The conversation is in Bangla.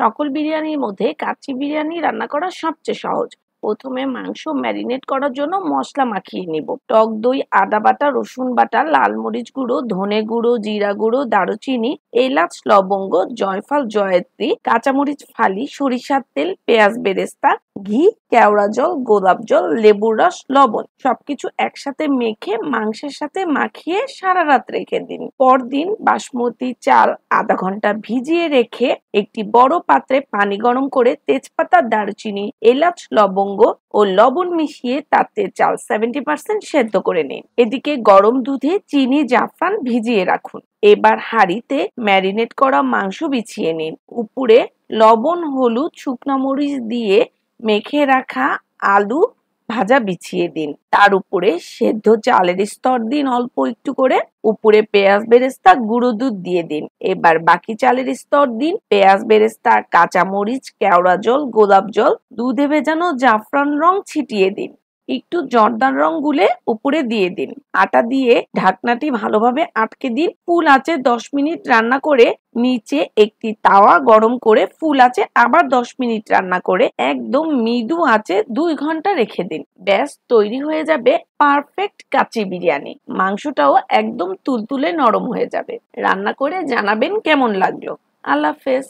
সকল বিরিয়ানির মধ্যে কাচ্চি বিরিয়ানি রান্না করা সবচেয়ে সহজ। প্রথমে মাংস ম্যারিনেট করার জন্য মশলা মাখিয়ে নিব। টক দই, আদা বাটা, রসুন বাটা, লাল মরিচ গুঁড়ো, ধনে গুঁড়ো, জিরা গুঁড়ো, দারুচিনি, এলাচ, লবঙ্গ, জয়ফল, জয়ত্রী, কাঁচামরিচ ফালি, সরিষার তেল, পেঁয়াজ বেরেস্তা, ঘি, কেওড়া জল, গোলাপ জল, লেবুর রস, লবণ সবকিছু একসাথে মেখে মাংসের সাথে মাখিয়ে সারা রাত রেখে দিন। পরদিন বাসমতি চাল আধা ঘন্টা ভিজিয়ে রেখে একটি বড় পাত্রে পানি গরম করে তেজপাতা, দারুচিনি, এলাচ, লবঙ্গ ও লবণ মিশিয়ে তাতে চাল 70% সেদ্ধ করে নিন। এদিকে গরম দুধে চিনি, জাফরান ভিজিয়ে রাখুন। এবার হাঁড়িতে ম্যারিনেট করা মাংস বিছিয়ে নিন। উপরে লবণ, হলুদ, শুকনো মরিচ দিয়ে মেখে রাখা আলু ভাজা বিছিয়ে দিন। তার উপরে সেদ্ধ চালের স্তর দিন অল্প একটু করে। উপরে পেঁয়াজ বেরেস্তা, গুঁড়ো দুধ দিয়ে দিন। এবার বাকি চালের স্তর দিন। পেঁয়াজ বেরেস্তা, কাঁচামরিচ, কেওড়া জল, গোলাপ জল, দুধে ভেজানো জাফরান রং ছিটিয়ে দিন। একটু জর্দার রং গুলে উপরে দিয়ে দিন। আটা দিয়ে ঢাকনাটি ভালোভাবে আটকে দিন। ফুল আঁচে 10 মিনিট রান্না করে নিচে একটি তাওয়া গরম করে ফুল আঁচে আবার 10 মিনিট রান্না করে একদম মৃদু আঁচে 2 ঘন্টা রেখে দিন। ব্যাস তৈরি হয়ে যাবে পারফেক্ট কাচ্চি বিরিয়ানি। মাংসটাও একদম তুলতুলে নরম হয়ে যাবে। রান্না করে জানাবেন কেমন লাগলো। আল্লাহ হাফেজ।